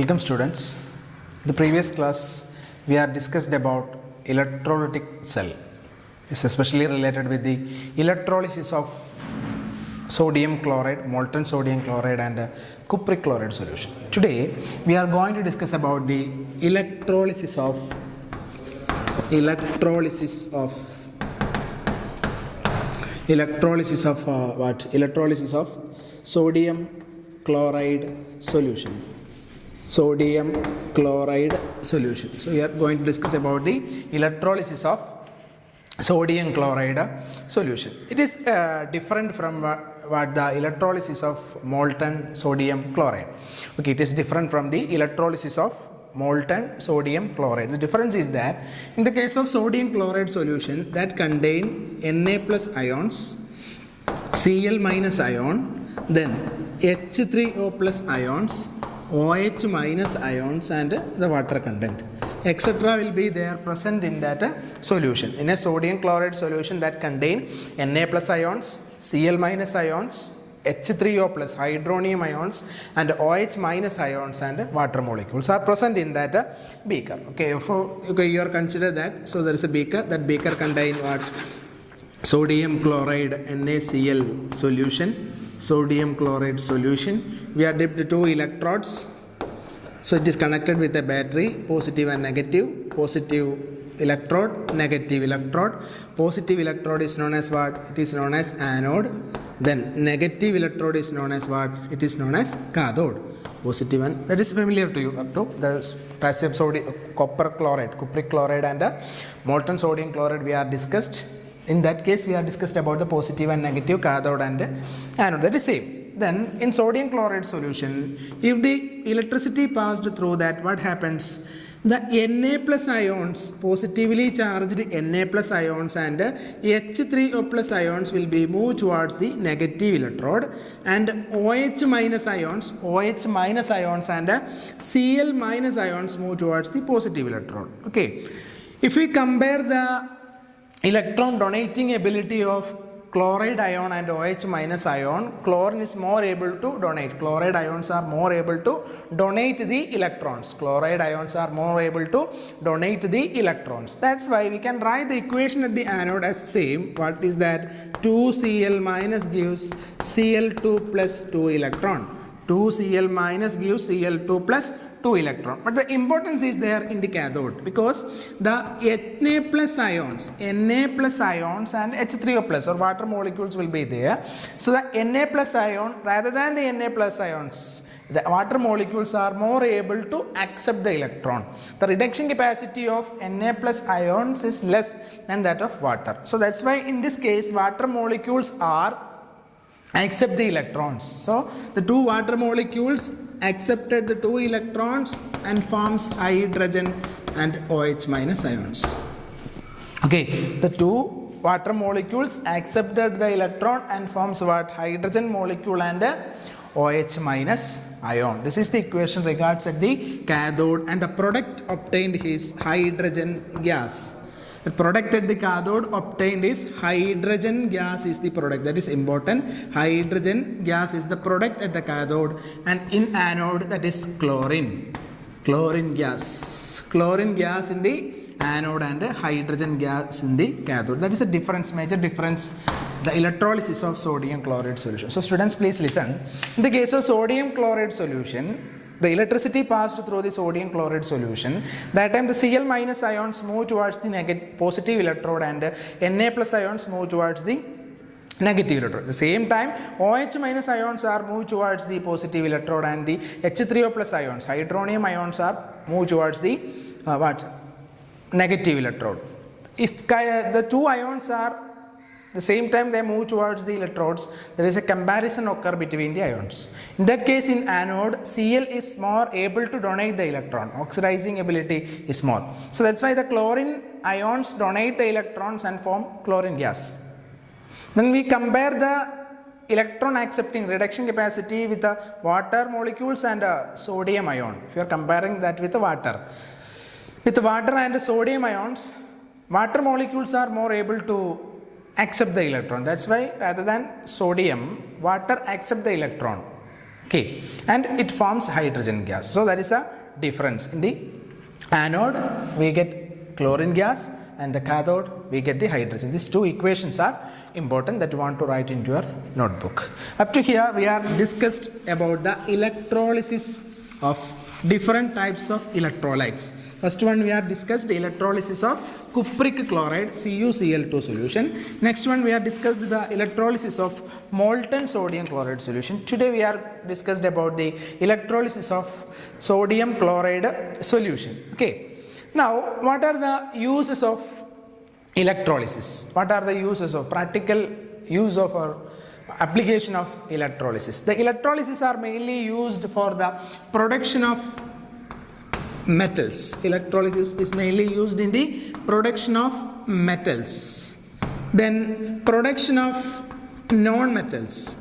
Welcome students. In the previous class we are discussed about electrolytic cell. It's especially related with the electrolysis of sodium chloride, molten sodium chloride and cupric chloride solution. Today we are going to discuss about the electrolysis of sodium chloride solution. So we are going to discuss about the electrolysis of sodium chloride solution. It is different from what the electrolysis of molten sodium chloride. Okay, it is different from the electrolysis of molten sodium chloride. The difference is that in the case of sodium chloride solution that contain Na plus ions, Cl minus ion, then H3O plus ions, OH minus ions and the water content etc. will be there present in that solution. In a sodium chloride solution that contain Na plus ions, Cl minus ions, H3O plus hydronium ions and OH minus ions and water molecules are present in that beaker. Okay, you are consider that. So there is a beaker. That beaker contain what? Sodium chloride NaCl solution. Sodium chloride solution. We are dipped 2 electrodes. So it is connected with a battery, positive and negative. Positive electrode, negative electrode. Positive electrode is known as what? It is known as anode. Then negative electrode is known as what? It is known as cathode. Positive one, that is familiar to you up to the potassium sodium, copper chloride, cupric chloride and molten sodium chloride we are discussed. In that case we are discussed about the positive and negative cathode and anode. That is same. Then in sodium chloride solution, if the electricity passed through that, what happens? The Na plus ions, positively charged Na plus ions and H3O plus ions will be moved towards the negative electrode, and OH minus ions and Cl minus ions move towards the positive electrode. Okay. If we compare the electron donating ability of chloride ion and OH minus ion, chlorine is more able to donate. Chloride ions are more able to donate the electrons. Chloride ions are more able to donate the electrons. That's why we can write the equation at the anode as same. What is that? 2Cl minus gives Cl2 plus 2 electron. 2Cl minus gives Cl2 plus 2 electron. But the importance is there in the cathode because the Na plus ions and H3O plus or water molecules will be there. So the Na plus ion rather than the Na plus ions, the water molecules are more able to accept the electron. The reduction capacity of Na plus ions is less than that of water. So that's why in this case water molecules are accept the electrons. So the two water molecules accepted the 2 electrons and forms hydrogen and OH minus ions. Okay, the 2 water molecules accepted the electron and forms what? Hydrogen molecule and OH minus ion. This is the equation regards at the cathode, and the product obtained is hydrogen gas. The product at the cathode obtained is hydrogen gas is the product. That is important. Hydrogen gas is the product at the cathode, and in anode that is chlorine. Chlorine gas. Chlorine gas in the anode and hydrogen gas in the cathode. That is a difference, major difference, the electrolysis of sodium chloride solution. So students, please listen. In the case of sodium chloride solution, the electricity passed through the sodium chloride solution. That time the Cl minus ions move towards the positive electrode and Na plus ions move towards the negative electrode. At the same time, OH minus ions are moved towards the positive electrode and the H3O plus ions, hydronium ions are moved towards the negative electrode. If the two ions are the same time they move towards the electrodes, there is a comparison occur between the ions. In that case, in anode, Cl is more able to donate the electron. Oxidizing ability is more. So that's why the chlorine ions donate the electrons and form chlorine gas. Then we compare the electron accepting reduction capacity with the water molecules and sodium ion. If you are comparing that with the water. With the water and sodium ions, water molecules are more able to accept the electron. That's why rather than sodium, water accept the electron. Okay, and it forms hydrogen gas. So that is a difference. In the anode we get chlorine gas, and the cathode we get the hydrogen. These two equations are important that you want to write into your notebook. Up to here we are discussed about the electrolysis of different types of electrolytes. First one we are discussed the electrolysis of cupric chloride CuCl2 solution. Next one we have discussed the electrolysis of molten sodium chloride solution. Today we are discussed about the electrolysis of sodium chloride solution. Okay. Now, what are the uses of electrolysis? What are the uses of practical use of or application of electrolysis? The electrolysis are mainly used for the production of metals. Electrolysis is mainly used in the production of metals. Then production of non-metals.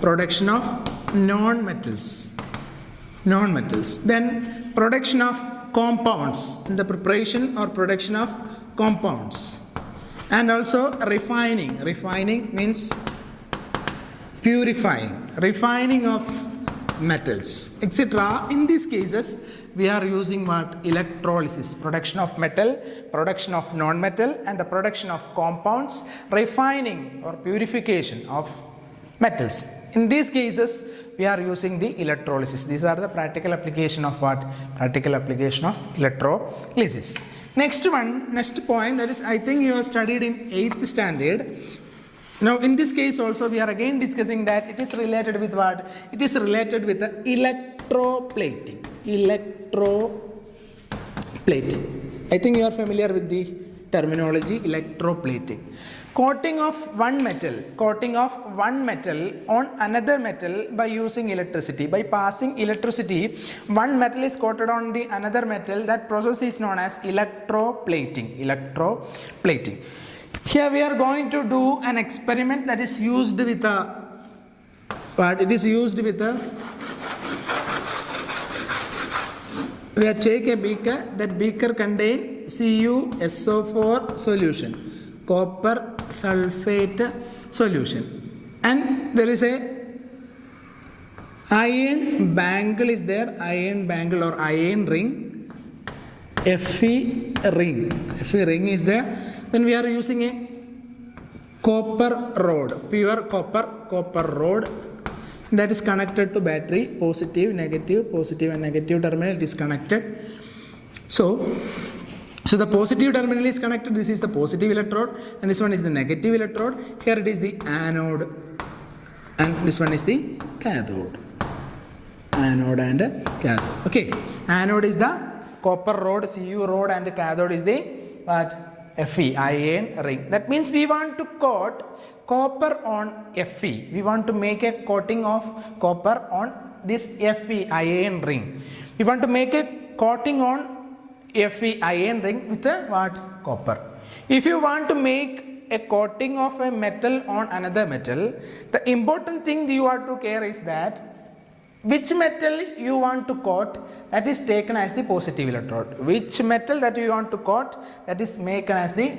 Production of non-metals. Non-metals. Then production of compounds, in the preparation or production of compounds, and also refining. Refining means purifying, refining of metals, etc. In these cases we are using what? Electrolysis. Production of metal, production of non-metal, and the production of compounds, refining or purification of metals. In these cases we are using the electrolysis. These are the practical application of what? Practical application of electrolysis. Next point, that is, I think you have studied in 8th standard. Now in this case also we are again discussing that it is related with what? It is related with the electroplating. Electroplating. I think you are familiar with the terminology electroplating. Coating of one metal on another metal by using electricity. By passing electricity, one metal is coated on the another metal. That process is known as electroplating. Electroplating. Here we are going to do an experiment that is used with a we take a beaker. That beaker contains CuSO4 solution, copper sulfate solution, and there is a iron bangle is there, iron bangle or iron ring, Fe ring is there. Then we are using a copper rod, pure copper rod, that is connected to battery, positive and negative terminal, it is connected. So the positive terminal is connected. This is the positive electrode, and this one is the negative electrode. Here it is the anode, and this one is the cathode. Anode and cathode. Okay, anode is the copper rod, Cu rod, and the cathode is the what? Fe, iron ring. That means we want to coat copper on Fe. We want to make a coating of copper on this Fe, iron ring. We want to make a coating on Fe, iron ring with a what? Copper. If you want to make a coating of a metal on another metal, the important thing you have to care is that which metal you want to coat, that is taken as the positive electrode. Which metal that you want to coat, that is taken as the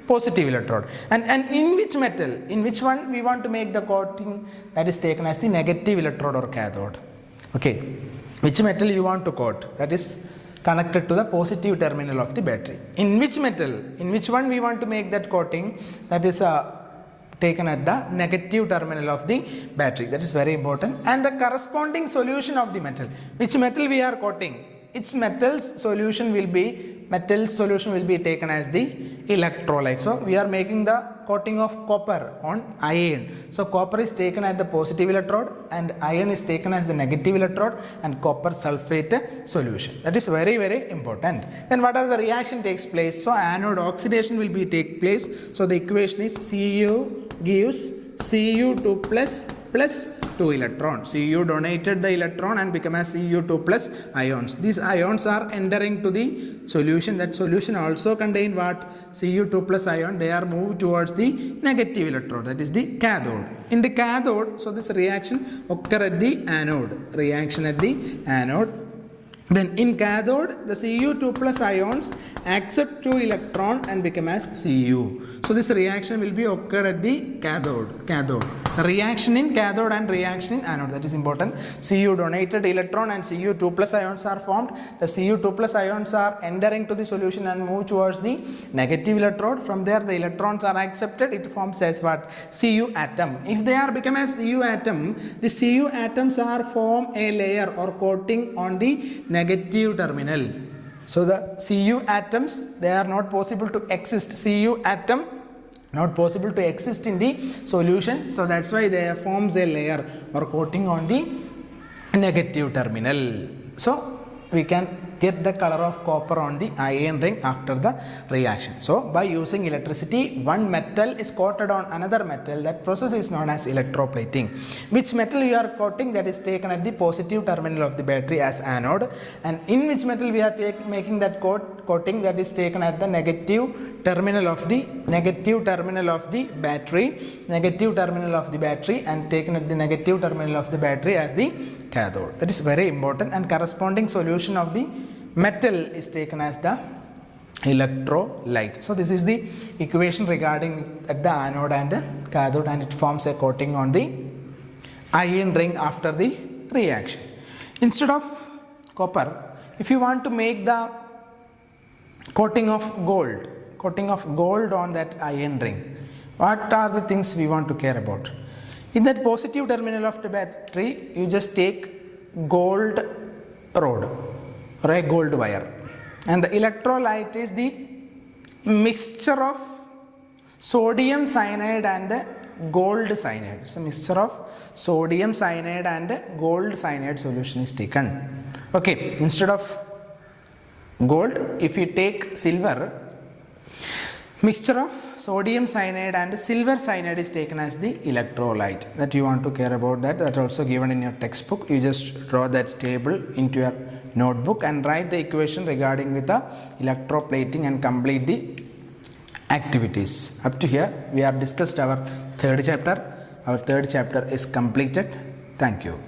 positive electrode. And in which metal, in which one we want to make the coating, that is taken as the negative electrode or cathode. Okay, which metal you want to coat, that is connected to the positive terminal of the battery. In which metal, in which one we want to make that coating, that is taken at the negative terminal of the battery. That is very important. And the corresponding solution of the metal, which metal we are coating, its solution will be taken as the electrolyte. So we are making the coating of copper on iron. So copper is taken as the positive electrode and iron is taken as the negative electrode, and copper sulfate solution. That is very, very important. Then what are the reaction takes place? So anode oxidation will be take place. So the equation is Cu gives Cu2 plus 2 electrons. Cu donated the electron and become as Cu2 plus ions. These ions are entering to the solution. That solution also contain what? Cu2 plus ion. They are moved towards the negative electrode, that is the cathode. In the cathode, so this reaction occur at the anode. Reaction at the anode. Then in cathode, the Cu2 plus ions accept 2 electron and become as Cu. So this reaction will be occurred at the cathode. Reaction in cathode and reaction in anode, that is important. Cu donated electron and Cu2 plus ions are formed. The Cu2 plus ions are entering to the solution and move towards the negative electrode. From there the electrons are accepted. It forms as what? Cu atom. If they are become as Cu atom, the Cu atoms are form a layer or coating on the negative terminal. So the Cu atoms, they are not possible to exist. Cu atom not possible to exist in the solution. So that's why they forms a layer or coating on the negative terminal. So we can get the color of copper on the iron ring after the reaction. So by using electricity, one metal is coated on another metal. That process is known as electroplating. Which metal you are coating, that is taken at the positive terminal of the battery as anode, and in which metal we are making that coating, that is taken at the negative terminal of the battery, and taken at the negative terminal of the battery as the cathode. That is very important, and corresponding solution of the metal is taken as the electrolyte. So this is the equation regarding at the anode and the cathode, and it forms a coating on the iron ring after the reaction. Instead of copper, if you want to make the coating of gold on that iron ring, what are the things we want to care about? In that positive terminal of the battery, you just take gold rod or a gold wire, and the electrolyte is the mixture of sodium cyanide and gold cyanide. It's a mixture of sodium cyanide and gold cyanide solution is taken. Okay, instead of gold, if you take silver, mixture of sodium cyanide and silver cyanide is taken as the electrolyte. That you want to care about that. That's also given in your textbook. You just draw that table into your notebook and write the equation regarding with the electroplating and complete the activities. Up to here we have discussed our third chapter. Our third chapter is completed. Thank you.